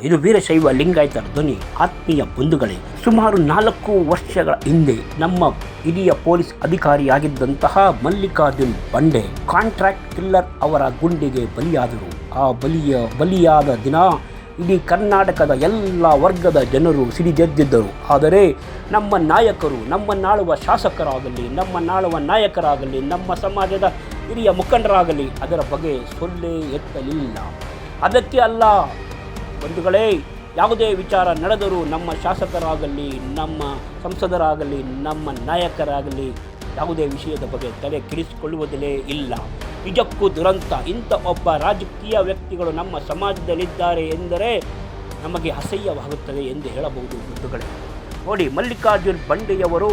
ಇದು ವೀರಶೈವ ಲಿಂಗಾಯತರ ಧ್ವನಿ. ಆತ್ಮೀಯ ಬಂಧುಗಳೇ, ಸುಮಾರು 4 ವರ್ಷಗಳ ಹಿಂದೆ ನಮ್ಮ ಹಿರಿಯ ಪೊಲೀಸ್ ಅಧಿಕಾರಿಯಾಗಿದ್ದಂತಹ ಮಲ್ಲಿಕಾರ್ಜುನ್ ಬಂಡೆ ಕಾಂಟ್ರಾಕ್ಟ್ ಕಿಲ್ಲರ್ ಅವರ ಗುಂಡಿಗೆ ಬಲಿಯಾದರು. ಆ ಬಲಿಯಾದ ದಿನ ಇಡೀ ಕರ್ನಾಟಕದ ಎಲ್ಲ ವರ್ಗದ ಜನರು ಸಿಡಿದೆದ್ದಿದ್ದರು. ಆದರೆ ನಮ್ಮ ನಾಯಕರು, ನಮ್ಮನ್ನಾಳುವ ಶಾಸಕರಾಗಲಿ, ನಮ್ಮನ್ನಾಳುವ ನಾಯಕರಾಗಲಿ, ನಮ್ಮ ಸಮಾಜದ ಹಿರಿಯ ಮುಖಂಡರಾಗಲಿ ಅದರ ಬಗ್ಗೆ ಸೊಲ್ಲೆ ಎತ್ತಲಿಲ್ಲ. ಅದಕ್ಕೆ ಅಲ್ಲ ಬಂಧುಗಳೇ, ಯಾವುದೇ ವಿಚಾರ ನಡೆದರೂ ನಮ್ಮ ಶಾಸಕರಾಗಲಿ, ನಮ್ಮ ಸಂಸದರಾಗಲಿ, ನಮ್ಮ ನಾಯಕರಾಗಲಿ ಯಾವುದೇ ವಿಷಯದ ಬಗ್ಗೆ ತಲೆ ಕೆಡಿಸಿಕೊಳ್ಳುವುದೇ ಇಲ್ಲ. ನಿಜಕ್ಕೂ ದುರಂತ. ಇಂಥ ಒಬ್ಬ ರಾಜಕೀಯ ವ್ಯಕ್ತಿಗಳು ನಮ್ಮ ಸಮಾಜದಲ್ಲಿದ್ದಾರೆ ಎಂದರೆ ನಮಗೆ ಅಸಹ್ಯವಾಗುತ್ತದೆ ಎಂದು ಹೇಳಬಹುದು ಬಂಧುಗಳೇ. ನೋಡಿ, ಮಲ್ಲಿಕಾರ್ಜುನ್ ಬಂಡೆಯವರು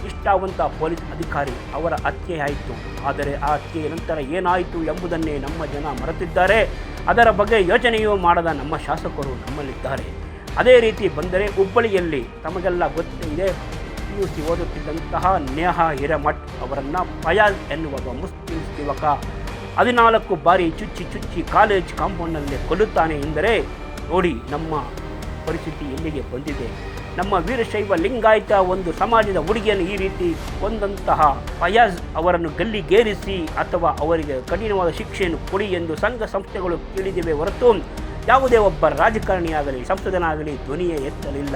ನಿಷ್ಠಾವಂತ ಪೊಲೀಸ್ ಅಧಿಕಾರಿ. ಅವರ ಹತ್ಯೆ ಆಯಿತು. ಆದರೆ ಆ ಹತ್ಯೆಯ ನಂತರ ಏನಾಯಿತು ಎಂಬುದನ್ನೇ ನಮ್ಮ ಜನ ಮರೆತಿದ್ದಾರೆ. ಅದರ ಬಗ್ಗೆ ಯೋಚನೆಯೂ ಮಾಡದ ನಮ್ಮ ಶಾಸಕರು ನಮ್ಮಲ್ಲಿದ್ದಾರೆ. ಅದೇ ರೀತಿ ಬಂದರೆ ಹುಬ್ಬಳ್ಳಿಯಲ್ಲಿ ತಮಗೆಲ್ಲ ಗೊತ್ತಿದೆ, PUC ಓದುತ್ತಿದ್ದಂತಹ ನೇಹಾ ಹಿರೇಮಠ್ ಅವರನ್ನು ಫಯಾಜ್ ಎನ್ನುವ ಮುಸ್ಲಿಂ ಯುವಕ 14 ಬಾರಿ ಚುಚ್ಚಿ ಕಾಲೇಜ್ ಕಾಂಪೌಂಡ್ನಲ್ಲೇ ಕೊಲ್ಲುತ್ತಾನೆ ಎಂದರೆ ನೋಡಿ ನಮ್ಮ ಪರಿಸ್ಥಿತಿ ಎಲ್ಲಿಗೆ ಬಂದಿದೆ. ನಮ್ಮ ವೀರಶೈವ ಲಿಂಗಾಯತ ಒಂದು ಸಮಾಜದ ಹುಡುಗಿಯನ್ನು ಈ ರೀತಿ ಕೊಂದಂತಹ ಫಯಾಜ್ ಅವರನ್ನು ಗಲ್ಲಿಗೇರಿಸಿ ಅಥವಾ ಅವರಿಗೆ ಕಠಿಣವಾದ ಶಿಕ್ಷೆಯನ್ನು ಕೊಡಿ ಎಂದು ಸಂಘ ಸಂಸ್ಥೆಗಳು ಕೇಳಿದಿವೆ ಹೊರತು ಯಾವುದೇ ಒಬ್ಬ ರಾಜಕಾರಣಿಯಾಗಲಿ ಸಂಸದನಾಗಲಿ ಧ್ವನಿಯೇ ಎತ್ತಲಿಲ್ಲ.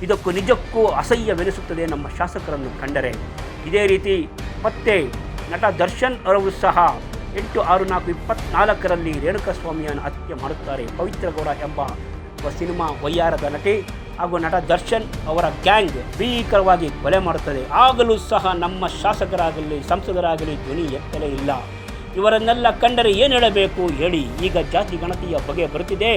ಇದಕ್ಕೂ ನಿಜಕ್ಕೂ ಅಸಹ್ಯವೆನಿಸುತ್ತದೆ ನಮ್ಮ ಶಾಸಕರನ್ನು ಕಂಡರೆ. ಇದೇ ರೀತಿ ಮತ್ತೆ ನಟ ದರ್ಶನ್ ಅವರು ಸಹ 8/6/24 ರೇಣುಕಾಸ್ವಾಮಿಯನ್ನು ಹತ್ಯೆ ಮಾಡುತ್ತಾರೆ. ಪವಿತ್ರ ಗೌಡ ಎಂಬ ಸಿನಿಮಾ ವಯ್ಯಾರದ ನಟಿ ಹಾಗೂ ನಟ ದರ್ಶನ್ ಅವರ ಗ್ಯಾಂಗ್ ಭೀಕರವಾಗಿ ಕೊಲೆ ಮಾಡುತ್ತದೆ. ಆಗಲೂ ಸಹ ನಮ್ಮ ಶಾಸಕರಾಗಲಿ ಸಂಸದರಾಗಲಿ ಧ್ವನಿ ಎತ್ತಲೇ ಇಲ್ಲ. ಇವರನ್ನೆಲ್ಲ ಕಂಡರೆ ಏನು ಹೇಳಬೇಕು ಹೇಳಿ. ಈಗ ಜಾತಿ ಗಣತಿಯ ಬಗ್ಗೆ ಬರುತ್ತಿದೆ.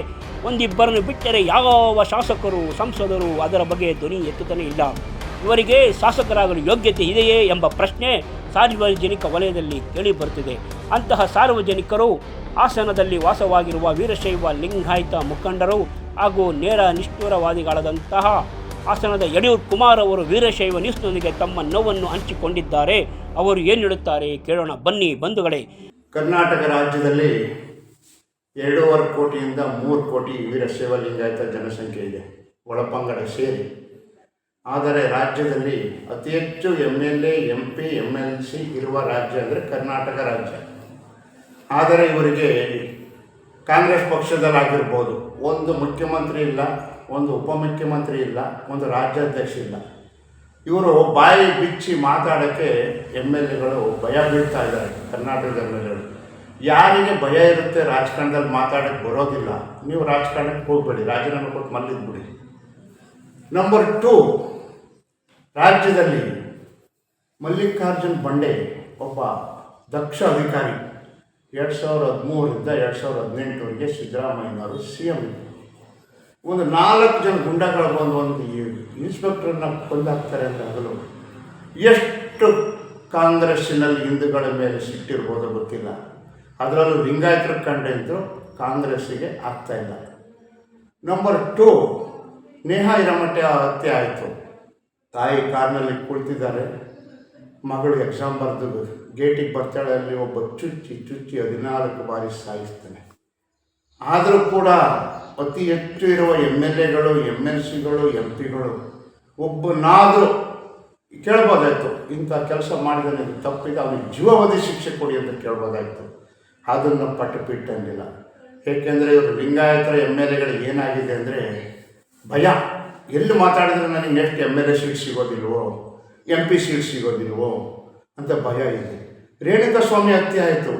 ಒಂದಿಬ್ಬರನ್ನು ಬಿಟ್ಟರೆ ಯಾವ ಶಾಸಕರು ಸಂಸದರು ಅದರ ಬಗ್ಗೆ ಧ್ವನಿ ಎತ್ತುತ್ತಾನೆ ಇಲ್ಲ. ಇವರಿಗೆ ಶಾಸಕರಾಗಲು ಯೋಗ್ಯತೆ ಇದೆಯೇ ಎಂಬ ಪ್ರಶ್ನೆ ಸಾರ್ವಜನಿಕ ವಲಯದಲ್ಲಿ ಕೇಳಿ ಬರುತ್ತಿದೆ. ಅಂತಹ ಸಾರ್ವಜನಿಕರು ಹಾಸನದಲ್ಲಿ ವಾಸವಾಗಿರುವ ವೀರಶೈವ ಲಿಂಗಾಯತ ಮುಖಂಡರು ಹಾಗೂ ನೇರ ನಿಷ್ಠುರವಾದಿಗಳಾದಂತಹ ಹಾಸನದ ಯಡಿಯೂರು ಕುಮಾರ್ ಅವರು ವೀರಶೈವ ನ್ಯೂಸ್ನೊಂದಿಗೆ ತಮ್ಮ ನೋವನ್ನು ಹಂಚಿಕೊಂಡಿದ್ದಾರೆ. ಅವರು ಏನು ಹೇಳುತ್ತಾರೆ ಕೇಳೋಣ ಬನ್ನಿ ಬಂಧುಗಳೇ. ಕರ್ನಾಟಕ ರಾಜ್ಯದಲ್ಲಿ 2.5 ಕೋಟಿಯಿಂದ 3 ಕೋಟಿ ವೀರಶೈವ ಲಿಂಗಾಯತ ಜನಸಂಖ್ಯೆ ಇದೆ, ಒಳಪಂಗಡ ಸೇರಿ. ಆದರೆ ರಾಜ್ಯದಲ್ಲಿ ಅತಿ ಹೆಚ್ಚು MLA, MP, MLC ಇರುವ ರಾಜ್ಯ ಅಂದರೆ ಕರ್ನಾಟಕ ರಾಜ್ಯ. ಆದರೆ ಇವರಿಗೆ ಕಾಂಗ್ರೆಸ್ ಪಕ್ಷದಲ್ಲಾಗಿರ್ಬೋದು ಒಂದು ಮುಖ್ಯಮಂತ್ರಿ ಇಲ್ಲ, ಒಂದು ಉಪಮುಖ್ಯಮಂತ್ರಿ ಇಲ್ಲ, ಒಂದು ರಾಜ್ಯಾಧ್ಯಕ್ಷ ಇಲ್ಲ. ಇವರು ಬಾಯಿ ಬಿಚ್ಚಿ ಮಾತಾಡೋಕ್ಕೆ MLAಗಳು ಭಯ ಬೀಳ್ತಾ ಇದ್ದಾರೆ. ಕರ್ನಾಟಕದ MLAಗಳು ಯಾರಿಗೆ ಭಯ ಇರುತ್ತೆ ರಾಜಕಾರಣದಲ್ಲಿ ಮಾತಾಡೋಕ್ಕೆ ಬರೋದಿಲ್ಲ, ನೀವು ರಾಜಕಾರಣಕ್ಕೆ ಹೋಗಬೇಡಿ, ರಾಜೀನಾಮೆ ಕೊಟ್ಟು ಮಲ್ಲಿದ್ಬಿಡಿ. ನಂಬರ್ 2, ರಾಜ್ಯದಲ್ಲಿ ಮಲ್ಲಿಕಾರ್ಜುನ್ ಬಂಡೆ ಒಬ್ಬ ದಕ್ಷ ಅಧಿಕಾರಿ. 2013ರಿಂದ 2018ವರೆಗೆ ಸಿದ್ದರಾಮಯ್ಯನವರು CM. ಒಂದು 4 ಜನ ಗುಂಡಗಳು ಬಂದು ಒಂದು ಇನ್ಸ್ಪೆಕ್ಟರ್ನ ಕೊಂದಾಕ್ತಾರೆ ಅಂತ ಆಗಲು ಎಷ್ಟು ಕಾಂಗ್ರೆಸ್ಸಿನಲ್ಲಿ ಹಿಂದೂಗಳ ಮೇಲೆ ಸಿಟ್ಟಿರ್ಬೋದು ಗೊತ್ತಿಲ್ಲ. ಅದರಲ್ಲೂ ಲಿಂಗಾಯತರ ಕಂಡೆಂತೂ ಕಾಂಗ್ರೆಸ್ಸಿಗೆ ಆಗ್ತಾಯಿಲ್ಲ. ನಂಬರ್ 2, ನೇಹಾ ಹಿರೇಮಠ ಹತ್ಯೆ ಆಯಿತು. ತಾಯಿ ಕಾರ್ನಲ್ಲಿ ಕುಳಿತಿದ್ದಾರೆ, ಮಗಳು ಎಕ್ಸಾಮ್ ಬರೆದು ಗೇಟಿಗೆ ಬರ್ತಾಳೆ, ಅಲ್ಲಿ ಒಬ್ಬ ಚುಚ್ಚಿ 14 ಬಾರಿ ಸಾಯಿಸ್ತಾನೆ. ಆದರೂ ಕೂಡ ಅತಿ ಹೆಚ್ಚು ಇರುವ MLAಗಳು, MLCಗಳು, MP ಗಳು ಒಬ್ಬನಾದರೂ ಕೇಳ್ಬೋದಾಯಿತು, ಇಂಥ ಕೆಲಸ ಮಾಡಿದಾನೆ, ಇದು ತಪ್ಪಿದೆ, ಅವನಿಗೆ ಜೀವಾವಧಿ ಶಿಕ್ಷೆ ಕೊಡಿ ಅಂತ ಕೇಳ್ಬೋದಾಯಿತು. ಅದನ್ನು ಪಟ್ಟುಬಿಟ್ಟಂಗಿಲ್ಲ. ಏಕೆಂದರೆ ಇವರು ಲಿಂಗಾಯತರ MLAಗಳಿಗೆ ಏನಾಗಿದೆ ಅಂದರೆ ಭಯ. ಎಲ್ಲಿ ಮಾತಾಡಿದ್ರೆ ನನಗೆ ನೆಕ್ಸ್ಟ್ MLA ಸೀಟ್ ಸಿಗೋದಿಲ್ವೋ, MP ಸೀಟ್ ಸಿಗೋದಿಲ್ವೋ ಅಂತ ಭಯ ಇದೆ. ರೇಣುಕಾಸ್ವಾಮಿ ಹತ್ಯೆ ಆಯಿತು,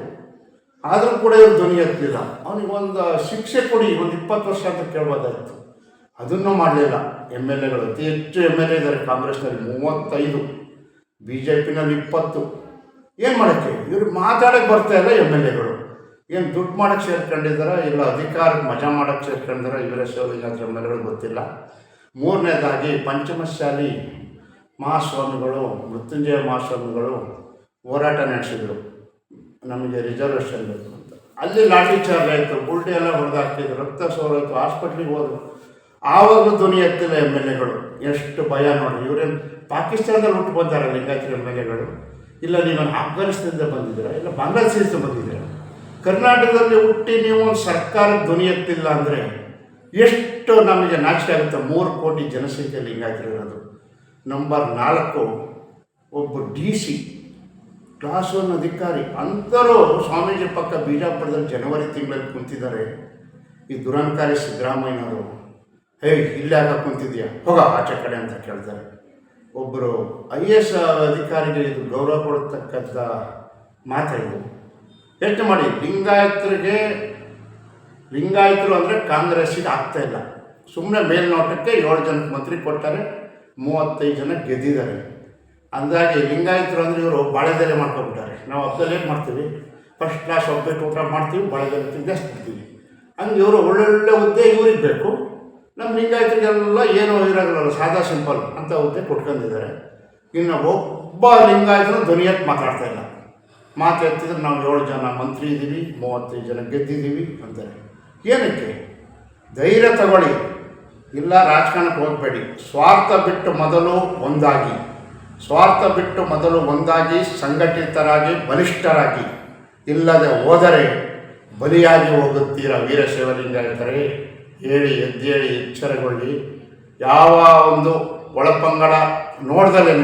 ಆದರೂ ಕೂಡ ಇವರು ಧ್ವನಿ ಎತ್ತಲಿಲ್ಲ. ಅವನಿಗೆ ಒಂದು ಶಿಕ್ಷೆ ಕೊಡಿ, ಒಂದು 20 ವರ್ಷ ಅಂತ ಕೇಳ್ಬೋದಾಯಿತು. ಅದನ್ನು ಮಾಡಲಿಲ್ಲ. MLAಗಳು ಅತಿ ಹೆಚ್ಚು MLA ಇದ್ದಾರೆ ಕಾಂಗ್ರೆಸ್ನಲ್ಲಿ 35, BJPನಲ್ಲಿ 20. ಏನು ಮಾಡೋಕ್ಕೆ ಇವ್ರಿಗೆ ಮಾತಾಡೋಕ್ಕೆ ಬರ್ತಾಯಿಲ್ಲ. MLAಗಳು ಏನು ದುಡ್ಡು ಮಾಡೋಕ್ಕೆ ಸೇರ್ಕೊಂಡಿದ್ದಾರೆ, ಇಲ್ಲ ಅಧಿಕಾರಕ್ಕೆ ಮಜಾ ಮಾಡೋಕ್ಕೆ ಸೇರ್ಕೊಂಡಿದ್ದಾರೆ. ವೀರಶೈವ ಲಿಂಗಾಯತ MLAಗಳು ಗೊತ್ತಿಲ್ಲ. 3ನೇದಾಗಿ ಪಂಚಮಸಾಲಿ ಮಹಾಸ್ವಾಮಿಗಳು, ಮೃತ್ಯುಂಜಯ ಮಹಾಸ್ವಾಮಿಗಳು ಹೋರಾಟ ನಡೆಸಿದರು, ನಮಗೆ ರಿಸರ್ವೇಷನ್ ಬೇಕು ಅಂತ. ಅಲ್ಲಿ ಲಾಠಿ ಚಾರ್ಜ್ ಆಯಿತು, ಬುಲ್ಟಿ ಎಲ್ಲ ಹೊಡೆದಾಕ್ತಿದ್ರು, ರಕ್ತ ಸೋರಾಯಿತು, ಹಾಸ್ಪಿಟ್ಲಿಗೆ ಹೋದರು. ಆವಾಗಲೂ ಧ್ವನಿ ಎತ್ತಿಲ್ಲ MLAಗಳು. ಎಷ್ಟು ಭಯ ನೋಡಿ. ಇವರೇನು ಪಾಕಿಸ್ತಾನದಲ್ಲಿ ಹುಟ್ಟು ಬಂದಾರ ಲಿಂಗಾಯತ MLAಗಳು? ಇಲ್ಲ ನೀವು ಆಫ್ಘಾನಿಸ್ತಾನದಿಂದ ಬಂದಿದ್ದೀರಾ, ಇಲ್ಲ ಬಾಂಗ್ಲಾದೇಶದಿಂದ ಬಂದಿದ್ದೀರಾ? ಕರ್ನಾಟಕದಲ್ಲಿ ಹುಟ್ಟಿ ನೀವು ಒಂದು ಸರ್ಕಾರಕ್ಕೆ ಧ್ವನಿ ಎತ್ತಿಲ್ಲ ಅಂದರೆ ಎಷ್ಟು ನಮಗೆ ನಾಚಿಕೆ ಆಗುತ್ತೆ. 3 ಕೋಟಿ ಜನಸಂಖ್ಯೆ ಲಿಂಗಾಯತರಿರೋದು. ನಂಬರ್ 4 ಒಬ್ಬ DC ಕ್ಲಾಸ್ 1 ಅಧಿಕಾರಿ. ಅಂಥರೂ ಸ್ವಾಮೀಜಿ ಪಕ್ಕ ಬಿಜಾಪುರದಲ್ಲಿ ಜನವರಿ ತಿಂಗಳಲ್ಲಿ ಕುಂತಿದ್ದಾರೆ. ಈ ದುರಂಕಾರಿ ಸಿದ್ದರಾಮಯ್ಯನವರು ಇಲ್ಲೇ ಆಗ ಕುಂತಿದ್ಯಾ, ಹೋಗ ಆಚೆ ಕಡೆ ಅಂತ ಕೇಳ್ತಾರೆ. ಒಬ್ಬರು IAS ಅಧಿಕಾರಿಗೆ ಇದು ಗೌರವ ಕೊಡತಕ್ಕಂಥ ಮಾತಾಡಿದ್ರು. ಎಷ್ಟು ಮಾಡಿ ಲಿಂಗಾಯತರು ಅಂದರೆ ಕಾಂಗ್ರೆಸ್ಸಿಗೆ ಆಗ್ತಾಯಿಲ್ಲ. ಸುಮ್ಮನೆ ಮೇಲ್ನೋಟಕ್ಕೆ 7 ಜನಕ್ಕೆ ಮಂತ್ರಿ ಕೊಡ್ತಾರೆ, 35 ಜನ ಗೆದ್ದಿದ್ದಾರೆ. ಅಂದಾಗಿ ಲಿಂಗಾಯತರು ಅಂದರೆ ಇವರು ಬಾಳೆದೆಲೆ ಮಾಡ್ಕೊಬಿಟ್ಟಾರೆ. ನಾವು ಹಬ್ಬದಲ್ಲಿ ಏನು ಮಾಡ್ತೀವಿ, ಫಸ್ಟ್ ಕ್ಲಾಸ್ ಒಬ್ಬಟ್ಟು ಊಟ ಮಾಡ್ತೀವಿ, ಬಾಳೆದೆಲೆ ತಿಂದಿಸ್ಬಿಡ್ತೀವಿ. ಹಂಗೆ ಇವರು ಒಳ್ಳೊಳ್ಳೆ ಹುದ್ದೆ ಇವ್ರಿಗೆ ಬೇಕು. ನಮ್ಮ ಲಿಂಗಾಯತರಿಗೆಲ್ಲ ಏನೋ ಇರೋಲ್ಲ, ಸಾದಾ ಸಿಂಪಲ್ ಅಂತ ಹುದ್ದೆ ಕೊಟ್ಕೊಂಡಿದ್ದಾರೆ. ಇನ್ನು ಒಬ್ಬ ಲಿಂಗಾಯತರು ಧ್ವನಿಯಕ್ಕೆ ಮಾತಾಡ್ತಾ ಇಲ್ಲ. ಮಾತು ಎತ್ತಿದ್ರೆ ನಾವು 7 ಜನ ಮಂತ್ರಿ ಇದ್ದೀವಿ, 35 ಜನ ಗೆದ್ದಿದ್ದೀವಿ ಅಂತಾರೆ. ಏನಕ್ಕೆ? ಧೈರ್ಯ ತಗೊಳ್ಳಿ. ಇಲ್ಲ ರಾಜಕಾರಣಕ್ಕೆ ಹೋಗಬೇಡಿ. ಸ್ವಾರ್ಥ ಬಿಟ್ಟು ಮೊದಲು ಒಂದಾಗಿ ಸಂಘಟಿತರಾಗಿ ಬಲಿಷ್ಠರಾಗಿ, ಇಲ್ಲದೆ ಹೋದರೆ ಬಲಿಯಾಗಿ ಹೋಗುತ್ತೀರ ವೀರಶೈವ ಲಿಂಗಾಯತರೇ. ಎದ್ದೇಳಿ ಎಚ್ಚರಗೊಳ್ಳಿ. ಯಾವ ಒಂದು ಒಳಪಂಗಡ ನೋಡ್ದಲೇ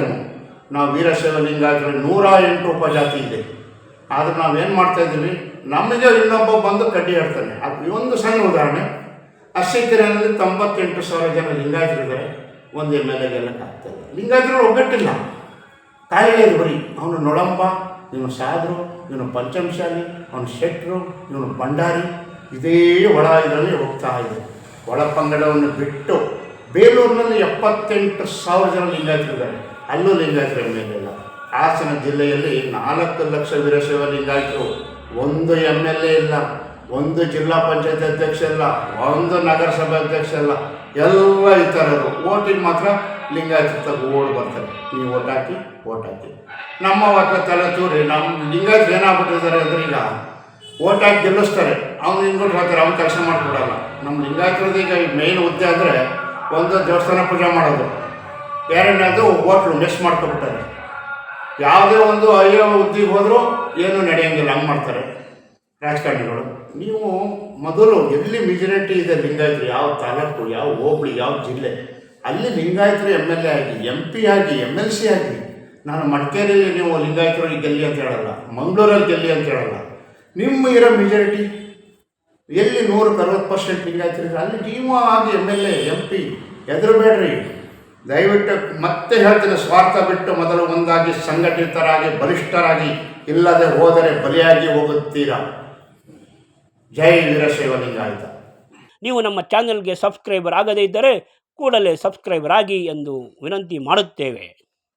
ನಾವು ವೀರಶೈವ ಲಿಂಗಾಯತರಲ್ಲಿ 108 ಉಪಜಾತಿ ಇದೆ. ಆದರೆ ನಾವೇನು ಮಾಡ್ತಾಯಿದ್ದೀವಿ, ನಮಗೆ ಇನ್ನೊಬ್ಬ ಬಂದು ಕಡ್ಡಿ ಆಡ್ತಾನೆ. ಅದು ಒಂದು ಸಣ್ಣ ಉದಾಹರಣೆ. ಅರಸೀಕೆರೆಯಲ್ಲಿ 98,000 ಜನ ಲಿಂಗಾಯತರಿದ್ದಾರೆ. ಒಂದು MLA ಗೆಲ್ಲಕ್ಕಾಗ್ತಾಯಿಲ್ಲ. ಲಿಂಗಾಯತರು ಒಗ್ಗಟ್ಟಿಲ್ಲ. ಕಾಯಿಲೆ ಬರೀ ಅವನು ನೊಳಂಬ, ಇವನು ಸಾದ್ರು, ಇವನು ಪಂಚಮಶಾಲಿ, ಅವನು ಶೆಟ್ರು, ಇವನು ಭಂಡಾರಿ, ಇದೇ ಇದರಲ್ಲಿ ಹೋಗ್ತಾ ಇದೆ. ಒಳ ಪಂಗಡವನ್ನು ಬಿಟ್ಟು ಬೇಲೂರಿನಲ್ಲಿ 78,000 ಜನ ಲಿಂಗಾಯತರಿದ್ದಾರೆ. ಅಲ್ಲೂ ಲಿಂಗಾಯತರು MLA ಇಲ್ಲ. ಹಾಸನ ಜಿಲ್ಲೆಯಲ್ಲಿ 4 ಲಕ್ಷ ವೀರಶೈವ ಲಿಂಗಾಯತರು. ಒಂದು MLA ಇಲ್ಲ, ಒಂದು ಜಿಲ್ಲಾ ಪಂಚಾಯತ್ ಅಧ್ಯಕ್ಷ ಇಲ್ಲ, ಒಂದು ನಗರಸಭೆ ಅಧ್ಯಕ್ಷ ಇಲ್ಲ, ಎಲ್ಲ ಈ ಥರದ್ದು. ಓಟಿಗೆ ಮಾತ್ರ ಲಿಂಗಾಯತ ಓಡ್ ಬರ್ತಾರೆ. ನೀವು ಓಟ್ ಹಾಕಿ. ನಮ್ಮ ಒಟ್ಟು ತಲೆ ತೂರಿ ನಮ್ಮ ಲಿಂಗಾಯತರು ಏನಾಗ್ಬಿಟ್ಟಿದ್ದಾರೆ ಅಂದರೆ, ಈಗ ಓಟ್ ಹಾಕಿ ಗೆಲ್ಲಿಸ್ತಾರೆ, ಅವ್ನು ಹಿಂದ್ಬಿಟ್ಟು ಹೋಗ್ತಾರೆ, ಅವ್ನು ಕೆಲಸ ಮಾಡಿಕೊಡಲ್ಲ. ನಮ್ಮ ಲಿಂಗಾಯತರದ್ದು ಈಗ ಮೇಯ್ನ್ ಹುದ್ದೆ ಅಂದರೆ ಒಂದು ದೇವಸ್ಥಾನ ಪೂಜೆ ಮಾಡೋದು, ಎರಡನೇದು ಓಟ್ಲು ಮಿಸ್ ಮಾಡ್ಕೊಬಿಟ್ಟಾರೆ. ಯಾವುದೇ ಒಂದು ಹುದ್ದೆಗೆ ಹೋದರೂ ಏನೂ ನಡೆಯೋಂಗಿಲ್ಲ, ಹಂಗೆ ಮಾಡ್ತಾರೆ ರಾಜಕಾರಣಿಗಳು. ನೀವು ಮೊದಲು ಎಲ್ಲಿ ಮೆಜಾರಿಟಿ ಇದೆ ಲಿಂಗಾಯತರು, ಯಾವ ತಾಲೂಕು, ಯಾವ ಹೋಬಳಿ, ಯಾವ ಜಿಲ್ಲೆ, ಅಲ್ಲಿ ಲಿಂಗಾಯತರು MLA ಆಗಿ, MP ಆಗಿ, MLC ಆಗಿ. ನಾನು ಮಡಿಕೇರಿಯಲ್ಲಿ ನೀವು ಲಿಂಗಾಯತರು ಗೆಲ್ಲಿ ಅಂತ ಹೇಳಲ್ಲ, ಮಂಗಳೂರಲ್ಲಿ ಗೆಲ್ಲಿ ಅಂತ ಹೇಳಲ್ಲ. ನಿಮ್ಮ ಇರೋ ಮೆಜಾರಿಟಿ ಎಲ್ಲಿ 160% ಲಿಂಗಾಯತರಿದ್ರೆ ಅಲ್ಲಿ ನೀವು ಆಗಿ MLA MP. ಹೆದರಬೇಡ್ರಿ. ದಯವಿಟ್ಟು ಮತ್ತೆ ಹೇಳ್ತೀನಿ, ಸ್ವಾರ್ಥ ಬಿಟ್ಟು ಮೊದಲು ಒಂದಾಗಿ ಸಂಘಟಿತರಾಗಿ ಬಲಿಷ್ಠರಾಗಿ, ಇಲ್ಲದೆ ಹೋದರೆ ಬಲಿಯಾಗಿ ಹೋಗುತ್ತೀರಾ. ಜೈ ವೀರಶೈವ ಲಿಂಗಾಯತ. ನೀವು ನಮ್ಮ ಚಾನೆಲ್ಗೆ ಸಬ್ಸ್ಕ್ರೈಬರ್ ಆಗದೇ ಇದ್ದರೆ ಕೂಡಲೇ ಸಬ್ಸ್ಕ್ರೈಬರ್ ಆಗಿ ಎಂದು ವಿನಂತಿ ಮಾಡುತ್ತೇವೆ.